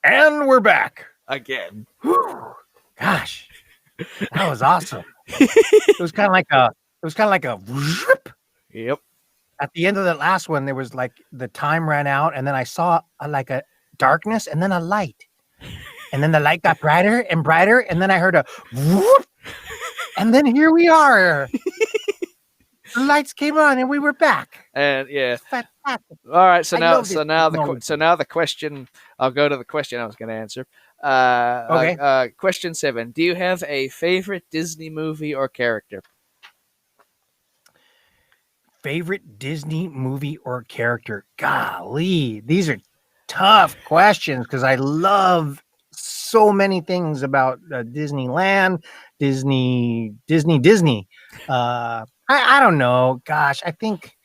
And we're back again. Whew. Gosh, that was awesome. It was kind of like a. It was kind of like a. Whoop. Yep. At the end of the last one, there was like the time ran out, and then I saw like a darkness, and then a light, and then the light got brighter and brighter, and then I heard a. Whoop, and then here we are. The lights came on, and we were back. And yeah. Fantastic. All right. So I now, love this technology. so now the question. I'll go to the question I was going to answer. Okay. Question 7. Do you have a favorite Disney movie or character? Favorite Disney movie or character? Golly, these are tough questions because I love so many things about Disneyland, Disney. I don't know. Gosh, I think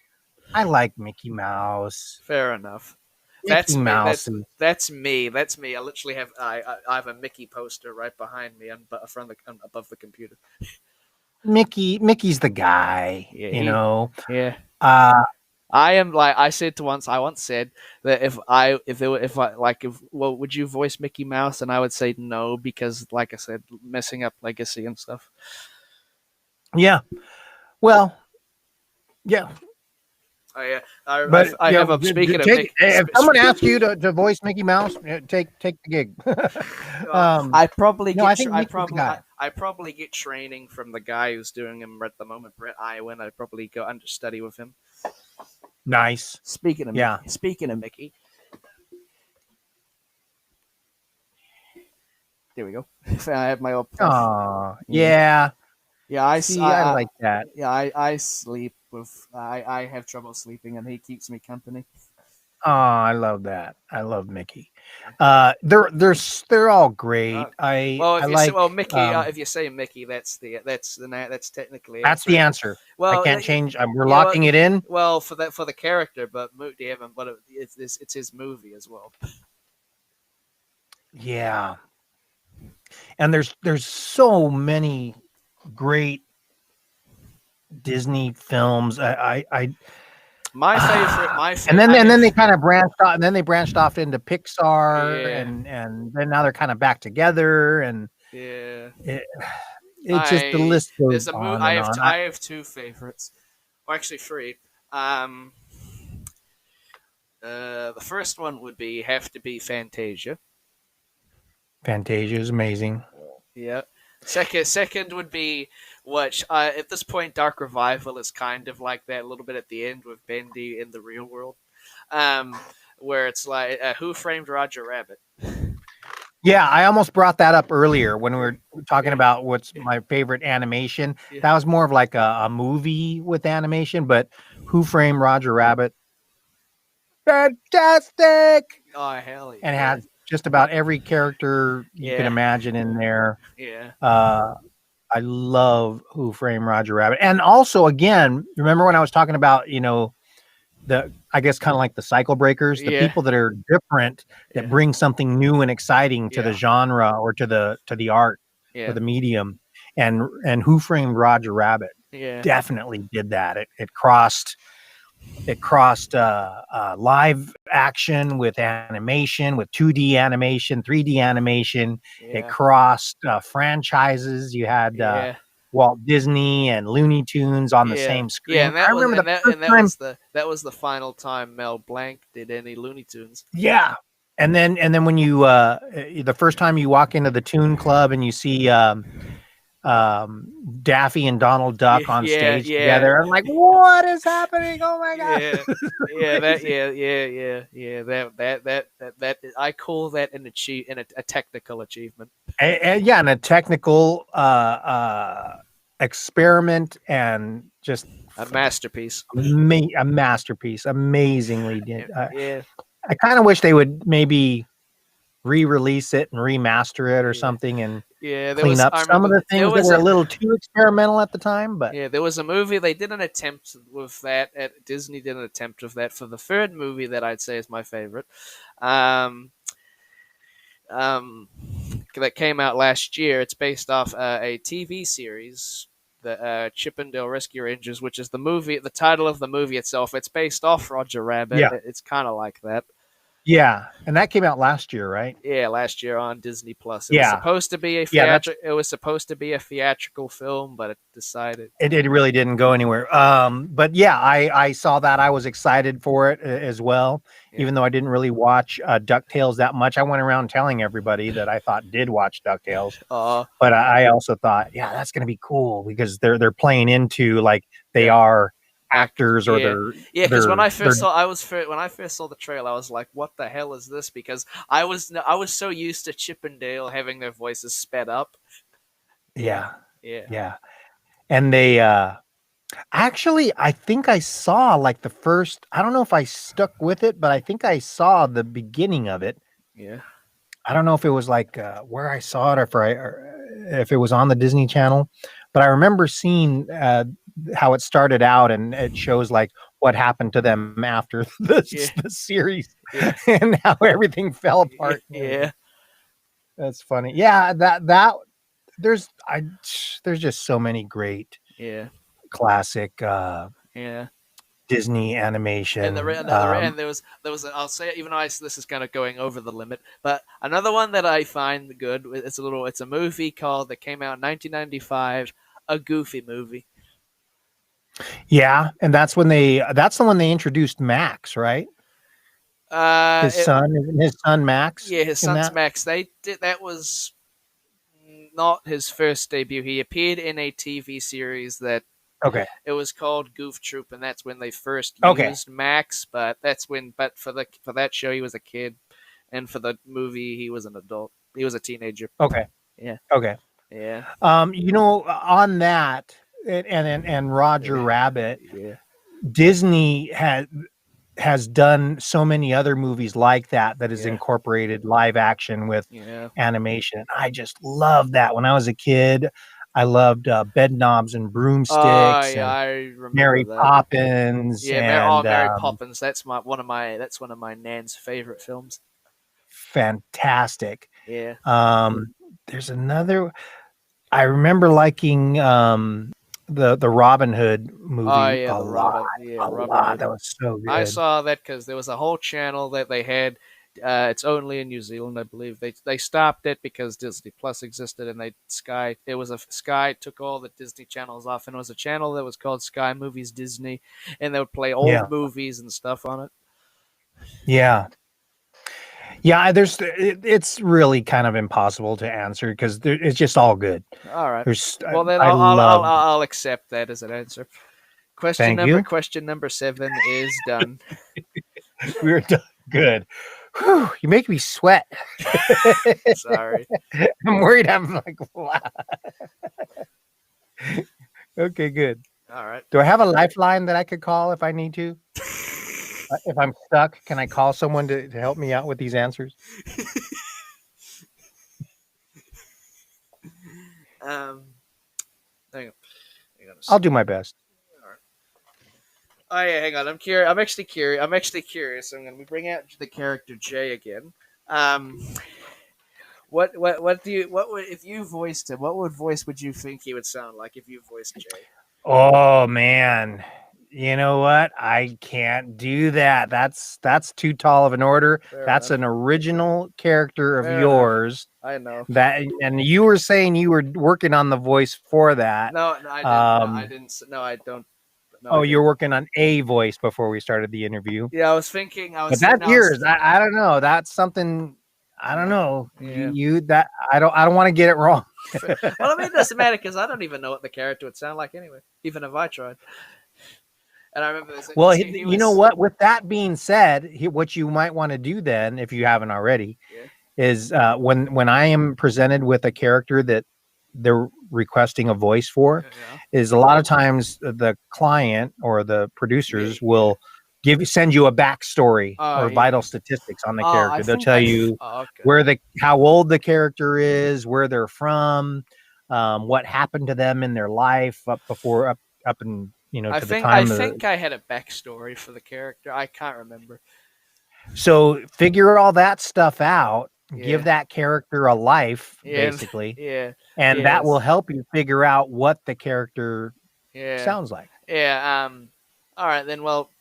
I like Mickey Mouse. Fair enough. Mickey That's me. Mouse. That's me. That's me. I literally have I have a Mickey poster right behind me from above the computer. Mickey's the guy. Yeah. You know. Yeah. Uh, I am like I once said that would you voice Mickey Mouse, and I would say no because like I said, messing up legacy and stuff. yeah. Well. Yeah. I have a speaking of if someone asks you to voice Mickey Mouse, take the gig. I probably no, get I think I probably get training from the guy who's doing him at the moment, Brett Iwan. I probably go understudy with him. Nice. Speaking of Mickey, there we go. I have my old. Oh, yeah. Yeah, I like that. Yeah, I sleep with. I have trouble sleeping, and he keeps me company. Oh, I love that. I love Mickey. They're all great. Mickey. If you say Mickey, that's technically that's the answer. Well, I can't change. We're locking it in. Well, for the character, but it's his movie as well. Yeah, and there's so many great Disney films. My favorite, and then they kind of branched off, and then they branched off into Pixar, and then now they're kind of back together, and it's just the list goes on. I have two favorites, or actually three. The first one would have to be Fantasia. Fantasia is amazing. Yeah. Second would be which at this point, Dark Revival is kind of like that a little bit at the end with Bendy in the real world, where it's like Who Framed Roger Rabbit. Yeah, I almost brought that up earlier when we were talking about what's my favorite animation. Yeah. That was more of like a movie with animation, but Who Framed Roger Rabbit? Fantastic! Oh, hell yeah. And it has just about every character you can imagine in there. Yeah. I love Who Framed Roger Rabbit. And also, again, remember when I was talking about, I guess kind of like the cycle breakers, the people that are different, that bring something new and exciting to the genre or to the art or the medium. And Who Framed Roger Rabbit definitely did that. It crossed live action with animation, with 2D animation, 3D animation. Yeah. It crossed franchises. You had Walt Disney and Looney Tunes on the same screen. Yeah, and that was the final time Mel Blanc did any Looney Tunes. Yeah, and then when you the first time you walk into the Toon Club and you see Daffy and Donald Duck on stage together. I'm like, what is happening? Oh my god! That I call that a technical achievement. And a technical experiment and just a masterpiece. A masterpiece, amazingly did. I kind of wish they would maybe re-release it and remaster it or something and clean up some of the things that were a little too experimental at the time. But there was a movie they did an attempt with that. Disney did an attempt with that for the third movie that I'd say is my favorite. That came out last year. It's based off a TV series, the Chip 'n Dale Rescue Rangers, which is the title of the movie itself. It's based off Roger Rabbit. Yeah. It's kind of like that. Yeah, and that came out last year, right? Yeah, last year on Disney Plus. It was Yeah, supposed to be a yeah, that's It was supposed to be a theatrical film, but it decided. it really didn't go anywhere. But yeah, I saw that. I was excited for it as well, Yeah. even though I didn't really watch DuckTales that much. I went around telling everybody that I thought did watch DuckTales, Uh. but I also thought, yeah, that's going to be cool because they're playing into like they Yeah. are Act. actors or Yeah. Yeah. Because they're when I first saw the trailer, I was like, "What the hell is this?" Because I was so used to Chip and Dale having their voices sped up. Yeah. yeah, Yeah. yeah, and they actually, I think I saw like the first. I don't know if I stuck with it, but I think I saw the beginning of it. Yeah. I don't know if it was like where I saw it or if it was on the Disney Channel, but I remember seeing how it started out, and it shows like what happened to them after Yeah. the series Yeah. and how everything fell apart and Yeah. everything. That's funny. Yeah, that there's I there's just so many great Yeah. classic Yeah. Disney And animation. another and there was I'll say it, even though this is kind of going over the limit, but another one that I find good. It's a movie called that came out in 1995, a Goofy movie. Yeah, and that's the one they introduced Max, right? Uh, His it, son, isn't his son Max yeah, his in son's that? Max. They did that was not his first debut. He appeared in a TV series that Okay. it was called Goof Troop, and that's when they first Okay. used Max. But for that show he was a kid, and for the movie he was an adult. He was a teenager. Okay. Yeah, Okay. yeah, On that and Roger yeah, Rabbit, yeah, Disney has done so many other movies like that has yeah, incorporated live action with yeah. animation. I just love that. When I was a kid, I loved Bed Knobs and Oh, Broomsticks yeah, and I remember Mary that. Poppins Yeah, and Mary Poppins. That's one of my nan's favorite films. fantastic. Yeah. There's another. I remember liking the Robin Hood Oh movie yeah, a the lot, Robin. Yeah, a Robin lot. Hood. That was so I good. saw that because there was a whole channel that they had. It's only in New Zealand, I believe. They stopped it because Disney Plus existed, and Sky took all the Disney channels off, and it was a channel that was called Sky Movies Disney, and they would play Yeah, old movies and stuff on it. yeah, yeah. It's really kind of impossible to answer because it's just all good. All right. There's Well, then I love. I'll accept that as an answer. Thank you. Question number 7 is done. We're done. Good. Whew, you make me sweat. Sorry. I'm worried. I'm like, wow. Okay, good. All right. Do I have a lifeline that I could call if I need to? If I'm stuck, can I call someone to help me out with these answers? um, hang on. Hang on a I'll do second. my best. All right. Oh yeah, hang on. I'm curious. I'm actually curious. I'm going to bring out the character Jay again. Um, what do you what would if you voiced him? What would voice would you think he would sound like if you voiced Jay? Oh man. You know what? I can't do that. That's too tall of an order. Fair That's enough. an original character of Fair enough. yours. I know. That and you were saying you were working on the voice for that. No, no, I didn't. No, I Um, didn't. No, I don't. No, I oh, you're didn't. working on a voice before we started the interview. Yeah, I was thinking. But that's I was. yours. I don't know. That's something I don't know. Yeah. You that I don't want to get it wrong. Well, I mean, it doesn't matter because I don't even know what the character would sound like anyway, even if I tried. And I remember this Well, because he you know was. what? With that being said, what you might want to do then, if you haven't already, Yeah. is when I am presented with a character that they're requesting a voice for, Yeah. is a lot of times the client or the Yeah. producers Yeah. will send you a backstory or Yeah. vital statistics on the I character. They'll think tell I. you Oh, okay. how old the character is, where they're from, what happened to them in their life up and to the I time of the. think I had a backstory for the character. I can't remember. So figure all that stuff out, give Yeah. that character a life, Yeah. basically, Yeah. and that will Yes. help you figure out what the character Yeah. sounds like. Yeah. All right then. Well,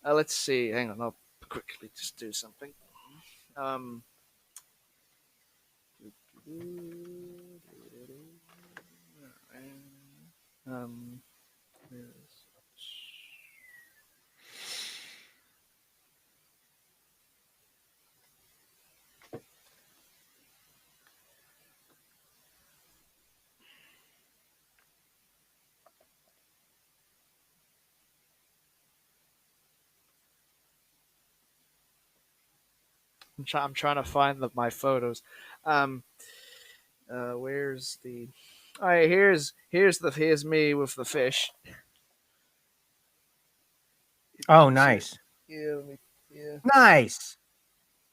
let's see. Hang on. I'll quickly just do something. Um, um, I'm trying to find my photos. Um, where's the? All right, here's me with the fish. If you Oh, can see it. nice. Yeah, yeah, Nice.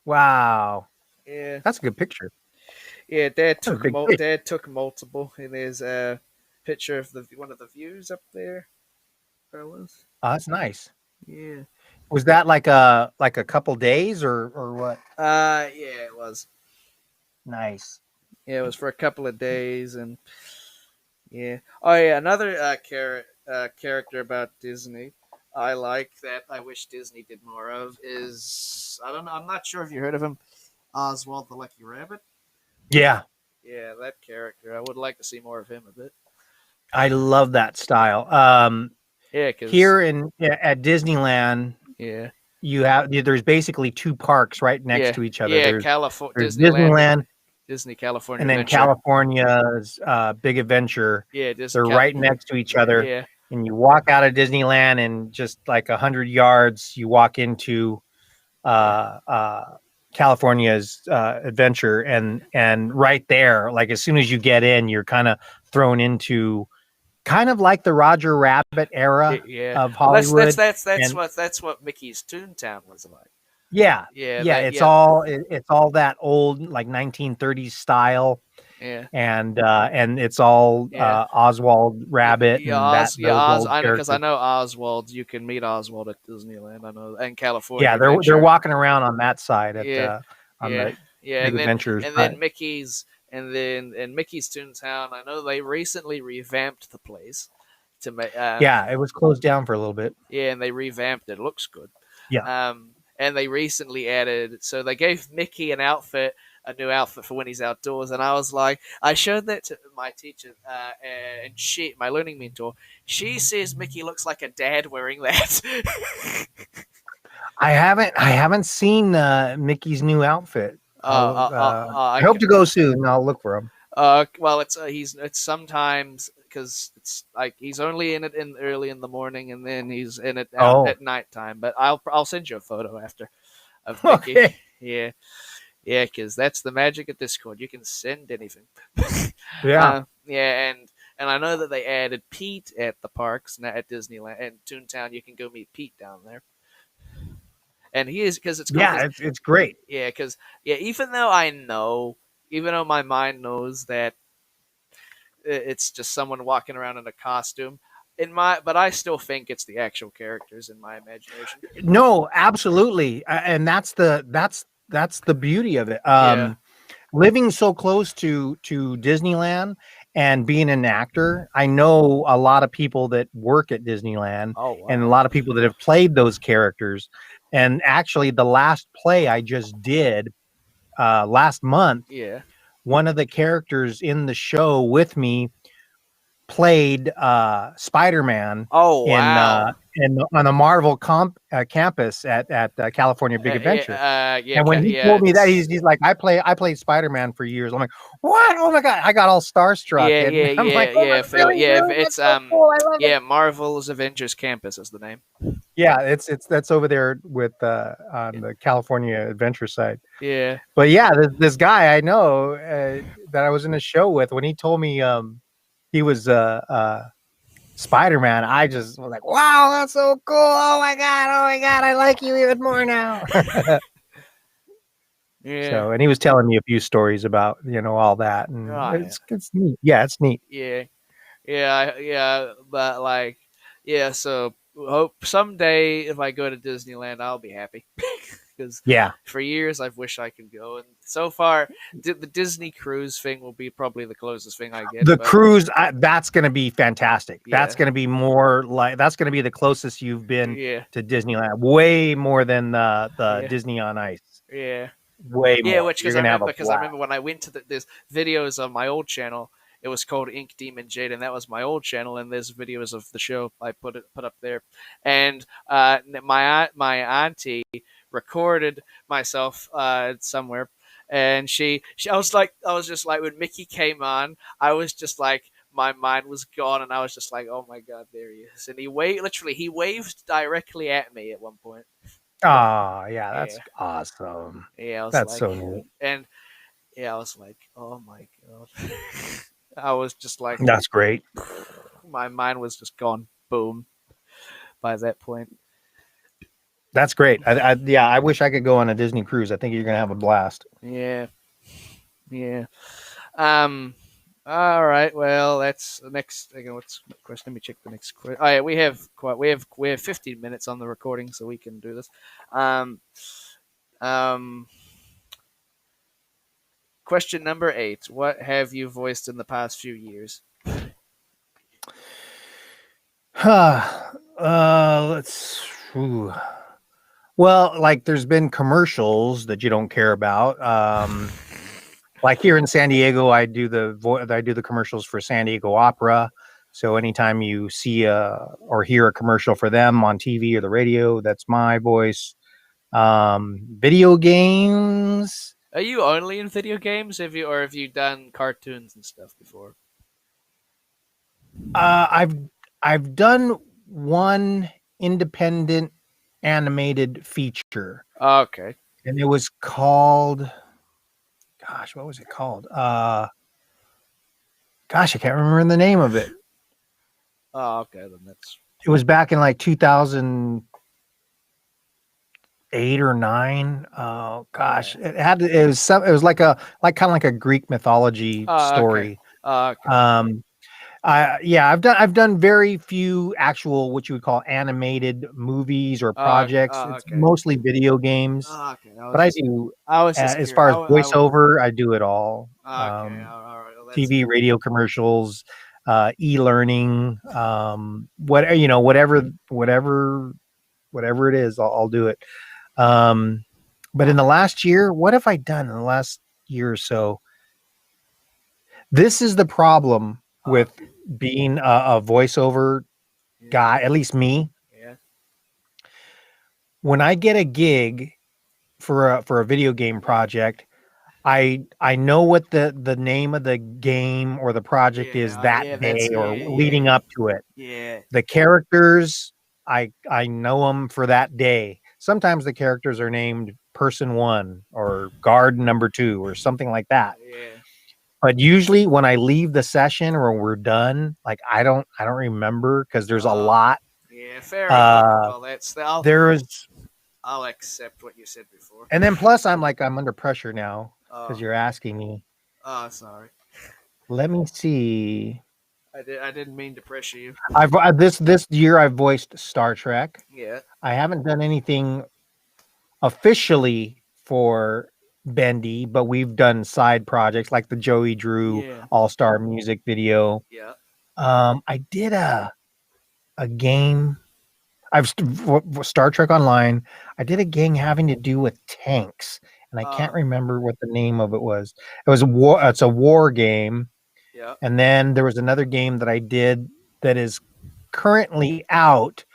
Wow. yeah, That's a good picture. yeah. That's a big fish. Dad took multiple, and there's a picture of the one of the views up there, fellas. Oh, that's nice. Yeah. Was that like a couple days or what? Yeah, it was. Nice. Yeah, it was for a couple of days, and yeah. Oh yeah, another character about Disney I like that I wish Disney did more of is I don't know. I'm not sure if you heard of him, Oswald the Lucky Rabbit. Yeah, Yeah, that character. I would like to see more of him a bit. I love that style. Yeah, cause Here at Disneyland, yeah, there's basically two parks right next yeah, to each other. yeah. There's Disneyland, Disneyland Disney California and then Adventure. California's Big Adventure. Yeah, Disney They're right next to each other, Yeah, and you walk out of Disneyland, and just like 100 yards, you walk into yeah, California's Adventure, and right there, like as soon as you get in, you're kind of thrown into kind of like the Roger Rabbit era yeah. of Well, Hollywood, and that's what Mickey's Toontown was like. yeah, Yeah, yeah, that it's yeah, all that old like 1930s style, yeah. and it's all Yeah, Oswald Rabbit and those old I know because I characters. know Oswald. You can meet Oswald at Disneyland. I know, and Yeah, California they're Adventure. walking around on that side at Yeah, on yeah, the yeah, Big Adventures and side. then Mickey's, and Mickey's Toontown. I know they recently revamped the place to make. Yeah, it was closed down for a little bit. Yeah, and they revamped it. It looks good. Yeah. And they recently added, so they gave Mickey a new outfit for when he's outdoors. And I was like, I showed that to my teacher, and my learning mentor, she says Mickey looks like a dad wearing that. I haven't seen Mickey's new outfit. I hope to go soon. I'll look for him. Well, it's sometimes because it's like he's only in it in early in the morning, and then he's in it out Oh, at nighttime. But I'll send you a photo after of Mickey. okay. Yeah, yeah, because that's the magic of Discord. You can send anything. Yeah. Yeah, and I know that they added Pete at the parks at Disneyland and Toontown. You can go meet Pete down there, and he is because it's cool. Yeah, it's great. Yeah, because yeah, even though my mind knows that it's just someone walking around in a costume. But I still think it's the actual characters in my imagination. No, absolutely. And that's the beauty of it. Yeah. Living so close to Disneyland and being an actor, I know a lot of people that work at Disneyland Oh wow. and a lot of people that have played those characters. And actually, the last play I just did last month, Yeah. one of the characters in the show with me played Spider-Man Oh wow. in on a Marvel campus at California Big Adventure. Yeah. And when he Yeah. told me that, he's like, I played Spider-Man for years. I'm like, what? Oh my god! I got all starstruck. Yeah. And Yeah. I'm Yeah. like, oh Yeah. my, Phil. really, Yeah. really? It's That's so cool. I love it. Yeah. Marvel's Avengers Campus is the name. Yeah, it's that's over there with on Yeah. the California Adventure side. Yeah. But yeah, this guy I know that I was in a show with, when he told me he was Spider-Man, I just was like, wow, that's so cool. Oh my god, I like you even more now. Yeah. So, and he was telling me a few stories about, all that, and Oh, it's neat. Yeah, it's neat. yeah. Yeah. But like, yeah. So hope someday if I go to Disneyland, I'll be happy. Because Yeah. for years I've wished I could go, and so far the Disney cruise thing will be probably the closest thing I get. The but, cruise, that's going to be fantastic. Yeah. That's going to be that's going to be the closest you've been Yeah, to Disneyland, way more than the Yeah. Disney on Ice. yeah, way Yeah, more. which You're gonna have a because I blast. remember when I went to there's videos on my old channel. It was called Ink Demon Jade, and that was my old channel. And there's videos of the show I put up there. And my auntie recorded myself somewhere, and she I was just like when Mickey came on, I was just like my mind was gone, and I was just like, oh my god, there he is, and he waved directly at me at one point. Ah, yeah, Yeah, that's awesome. yeah, I was That's like, so neat. and yeah, I was like, oh my god. I was just like, That's great. my mind was just gone. Boom. By that point. That's great. Yeah, I wish I could go on a Disney cruise. I think you're gonna have a blast. Yeah. Yeah. Um. All right. Well, that's the next. Hang on, what's the question? Let me check the next question. Oh yeah, we have 15 minutes on the recording, so we can do this. Um. Um. Question number 8. What have you voiced in the past few years? Let's. Ooh. Well, like there's been commercials that you don't care about. Like here in San Diego, I do the commercials for San Diego Opera. So anytime you see or hear a commercial for them on TV or the radio, that's my voice. Video games. Are you only in video games? Have you done cartoons and stuff before? Uh, I've I've done one independent animated feature, Okay. and it was called. Gosh, what was it called? Gosh, I can't remember the name of it. Oh, okay. Then that's It was back in like 2008 or nine. Oh gosh, yeah. it was like a kind of like a Greek mythology Oh, okay. story. Oh, okay. Um, yeah, I've done very few actual what you would call animated movies or projects. Oh, It's okay. mostly video games, Oh, okay. but I do I was just as curious. far as voiceover, I do it all. Okay. All right. Well, that's TV, radio commercials, e-learning, what whatever it is, I'll do it. Um, but in the last year, what have I done in the last year or so? This is the problem with okay. being a voiceover Yeah. guy, at least me. Yeah. When I get a gig for a video game project, I know what the name of the game or the project is Yeah. that Yeah. day That's or yeah. leading Yeah. up to it. Yeah. The characters, I know them for that day. Sometimes the characters are named person 1 or guard number 2 or something like that. Yeah. But usually when I leave the session or we're done, like I don't remember because there's a Uh, lot. yeah. Fair enough. Uh Well, there's I'll accept what you said before. and then plus I'm under pressure now because Oh. you're asking me. Oh, sorry. Let me see. I didn't mean to pressure you. This year I've voiced Star Trek. Yeah. I haven't done anything officially for Bendy, but we've done side projects like the Joey Drew Yeah. All-Star music video. Yeah. I did a game. Star Trek Online. I did a game having to do with tanks, and I can't Uh. remember what the name of it was. It was a war. It's a war game, Yeah. and then there was another game that I did that is currently out,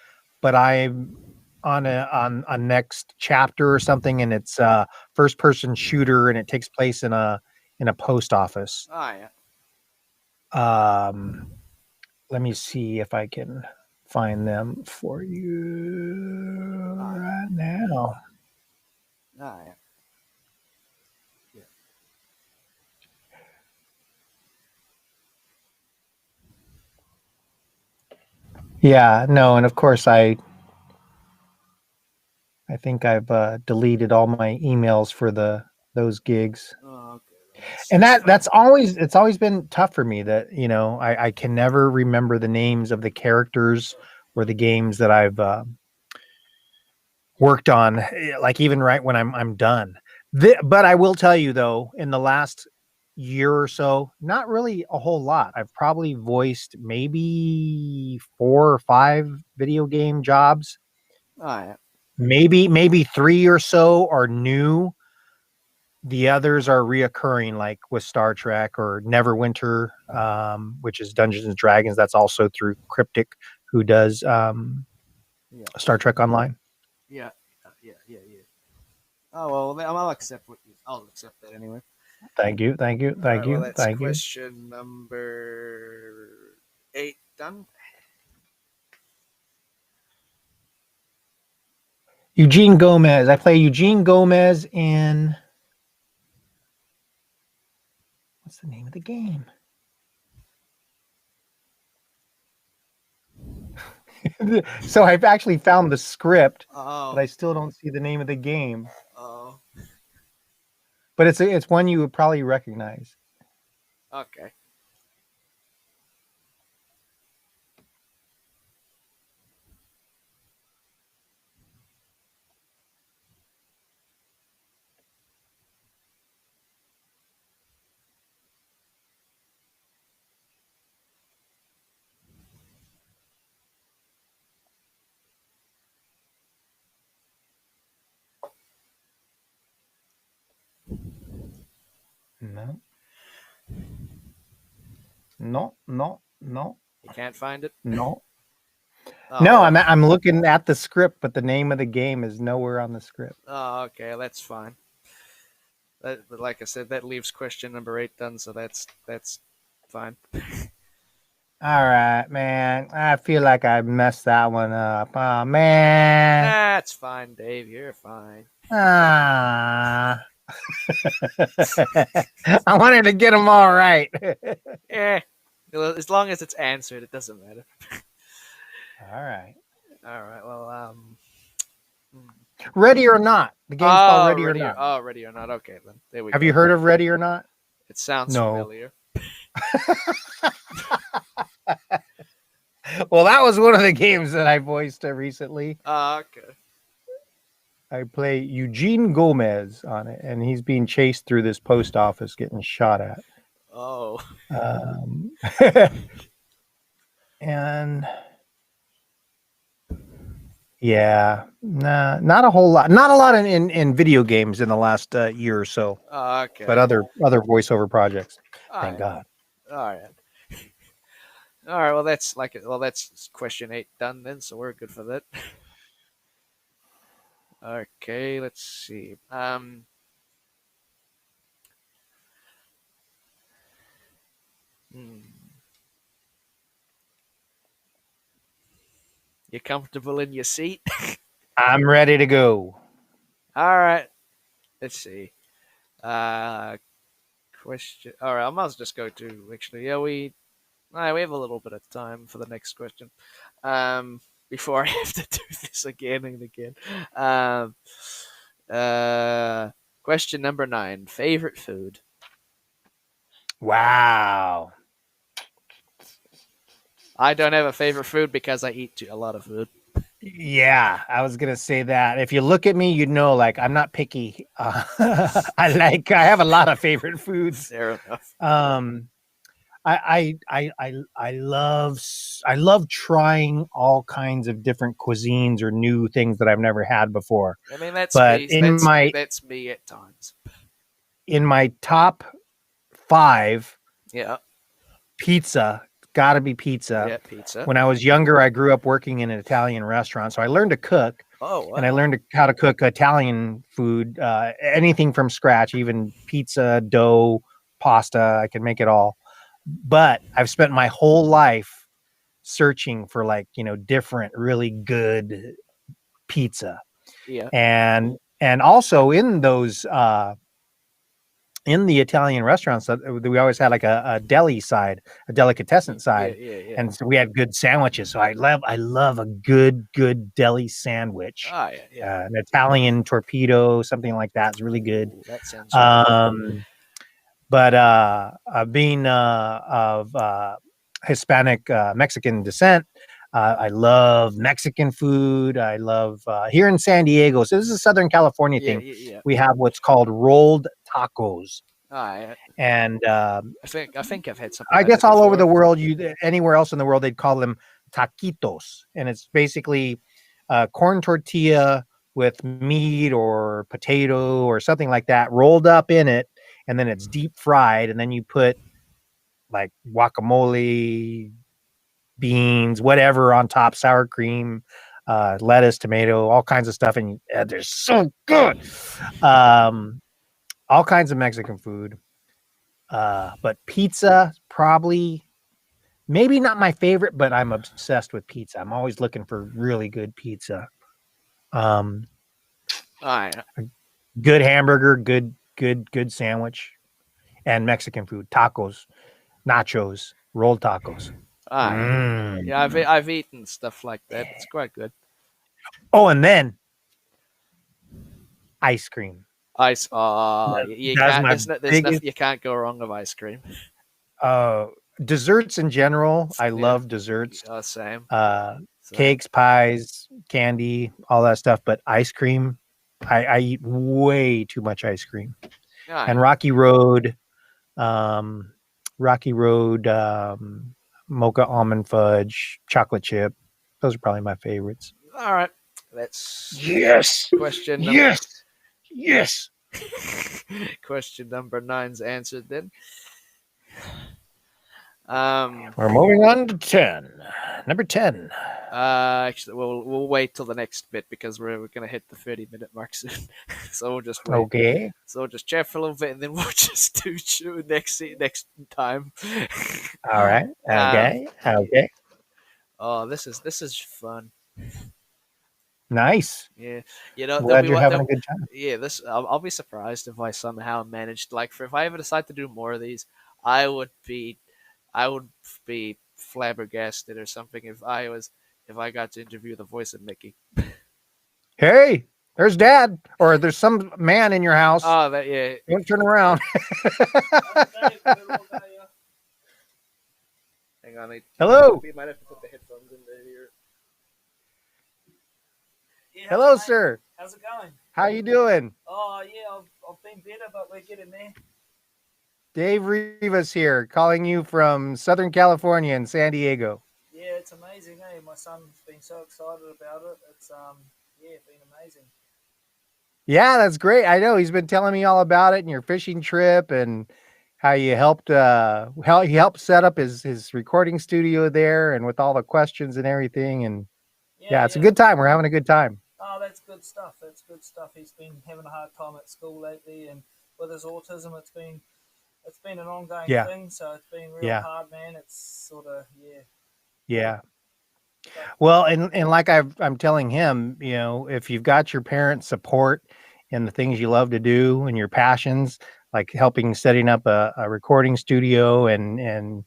but I'm on a next chapter or something, and it's a first person shooter, and it takes place in a post office. Oh yeah. Um, Let me see if I can find them for you Oh yeah. right now. Oh yeah. Yeah. Yeah, no, and of course I think I've deleted all my emails for the those gigs. Oh, okay. Well, And that's fine. that's always it's always been tough for me that, I can never remember the names of the characters or the games that I've worked on, like even right when I'm done. But I will tell you though, in the last year or so, not really a whole lot. I've probably voiced maybe 4 or 5 video game jobs. Oh yeah. Maybe 3 or so are new. The others are reoccurring, like with Star Trek or Neverwinter, which is Dungeons and Dragons. That's also through Cryptic, who does Yeah. Star Trek Online. Yeah. Yeah. Oh well, I'll accept I'll accept that anyway. Thank you, thank you, All thank right. Well, you, that's thank you. question number 8 done. Eugene Gomez. I play Eugene Gomez in. What's the name of the game? So I've actually found the script, but Oh. I still don't see the name of the game. Oh. But it's one you would probably recognize. Okay. No, no, no, no, You can't find it. no. No, Oh. I'm looking at the script, but the name of the game is nowhere on the script. Oh. Okay. That's fine. That, like I said, that leaves question number 8 done. So that's fine. All right, man. I feel like I messed that one up. Oh man. That's fine, Dave. You're fine. Ah. I wanted to get them all right. Yeah. As long as it's answered, it doesn't matter. All right. All right. Well. Ready or Not. The game's called Ready or Not. Ready or not? Okay, then there we Have go. you heard of Ready or Not? It sounds No. familiar. Well, that was one of the games that I voiced recently. Okay. I play Eugene Gomez on it, and he's being chased through this post office getting shot at. Oh. Um, and yeah, nah, not a whole lot. Not a lot in video games in the last year or so, Okay. but other voiceover projects. All Thank right. God. All right. All right. Well, that's like it. Well, that's question 8 done then, so we're good for that. Okay. Let's see. Hmm. You comfortable in your seat? I'm ready to go. All right. Let's see. Uh, question. All right. I might as well just go to actually. Yeah, all right, we have a little bit of time for the next question. Before I have to do this again and again. Um, uh, question number 9. Favorite food? Wow. I don't have a favorite food because I eat a lot of food. Yeah, I was gonna say that. If you look at me, you'd know. Like, I'm not picky. I have a lot of favorite foods. Fair enough. I love trying all kinds of different cuisines or new things that I've never had before. I mean, that's But me. That's me at times. in my top 5, Yeah. pizza, gotta be pizza. Yeah. Pizza. When I was younger, I grew up working in an Italian restaurant, so I learned to cook. Oh, wow. And I learned how to cook Italian food, anything from scratch, even pizza, dough, pasta. I can make it all. But I've spent my whole life searching for, like, different, really good pizza. Yeah. And also in those in the Italian restaurants, we always had like a deli side, a delicatessen side, Yeah. and so we had good sandwiches. So I love a good deli sandwich. Ah, yeah. An Italian torpedo, something like that is really good. Ooh, that sounds really good. But being of Hispanic Mexican descent, I love Mexican food. I love here in San Diego. So this is a Southern California thing. Yeah. We have what's called rolled tacos, Ah, yeah. and I think I've had something I like guess that all over before. the world, anywhere else in the world, they'd call them taquitos, and it's basically corn tortilla with meat or potato or something like that rolled up in it, and then it's deep fried, and then you put like guacamole, beans, whatever on top, sour cream, lettuce, tomato, all kinds of stuff, and they're so good. Um, all kinds of Mexican food, but pizza probably maybe not my favorite, but I'm obsessed with pizza. I'm always looking for really good pizza. Um, All right. good hamburger, good sandwich, and Mexican food, tacos, nachos, rolled tacos. All right. Yeah, Mm. I've eaten stuff like that. It's quite good. Oh, and then ice cream. Ice. You That's can't. my There's nothing. biggest You can't go wrong with ice cream. uh desserts in general. I Yeah. love desserts. Same. Uh Same. cakes, pies, candy, all that stuff, but ice cream, I eat way too much ice cream. All right. And um Rocky Road, mocha almond fudge, chocolate chip. Those are probably my favorites. All right. That's Yes. question number. Yes. Yes. Question number 9's answered then. We're moving on to 10. Number 10. Actually, we'll wait till the next bit because we're gonna hit the 30-minute mark soon. So we'll just wait. Okay. So we'll just chat for a little bit and then we'll just do next time. All right. Okay. Okay. Oh, this is fun. Nice. Yeah, Glad you're having a good time. yeah. This I'll be surprised if I somehow managed if I ever decide to do more of these, I would be I would be flabbergasted or something if I got to interview the voice of Mickey. Hey, there's Dad, or there's some man in your house. Oh, that yeah. Don't turn around. Hang on, Hello. we might have to put the headphones in here. Yeah, Hello, mate? sir. How's it going? How you doing? Oh, yeah, I've been better, but we're getting there. Dave Rivas here, calling you from Southern California in San Diego. Yeah, it's amazing, eh? My son's been so excited about it. It's yeah, been amazing. Yeah, that's great. I know he's been telling me all about it and your fishing trip and how you helped how he helped set up his recording studio there and with all the questions and everything. And yeah, it's a good time. We're having a good time. Oh, that's good stuff. That's good stuff. He's been having a hard time at school lately, and with his autism, it's been an ongoing Yeah. thing. So it's been real Yeah. hard, man. It's sort of Yeah. Well, and like I'm telling him, you know, if you've got your parents' support in the things you love to do and your passions, like helping setting up a recording studio and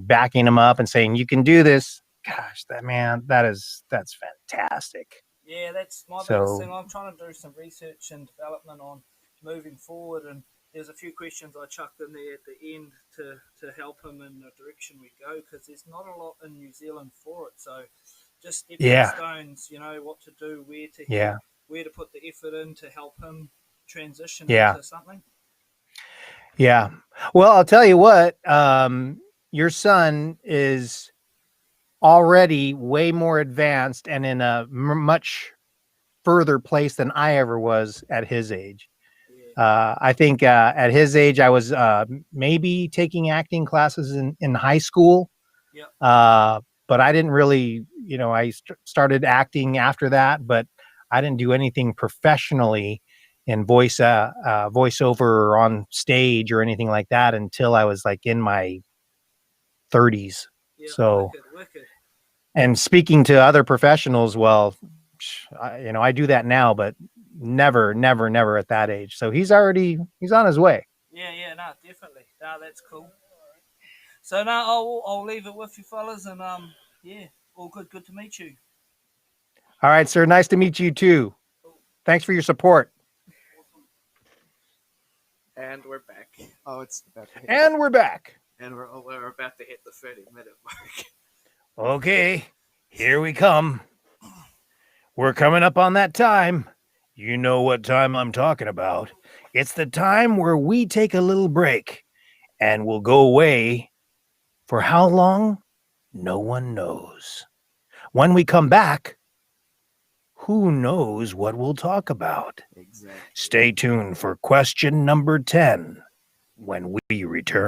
backing them up and saying you can do this, gosh, that's fantastic. Yeah, that's my biggest So thing. I'm trying to do some research and development on moving forward, and there's a few questions I chucked in there at the end to help him in the direction we go, because there's not a lot in New Zealand for it. So just stepping yeah, stones, what to do, yeah, where to put the effort in to help him transition yeah, into something. yeah. Well, I'll tell you what, your son is already way more advanced and in a much further place than I ever was at his age. I think at his age, I was maybe taking acting classes in high school, Yep. but I didn't really, I started acting after that, but I didn't do anything professionally in voiceover or on stage or anything like that until I was like in my 30s. Yeah, So, wicked. and speaking to other professionals, well, I do that now, but never at that age. So he's on his way. Yeah, no, definitely. No, that's cool. So no, I'll leave it with you fellas, and yeah, all good to meet you. All right, sir. Nice to meet you too. Thanks for your support. And we're back. Oh, it's about to hit. And we're back. And we're about to hit the 30-minute mark. Okay, here we come. We're coming up on that time. You know what time I'm talking about. It's the time where we take a little break and we'll go away for how long? No one knows. When we come back, who knows what we'll talk about? Exactly. Stay tuned for question number 10 when we return.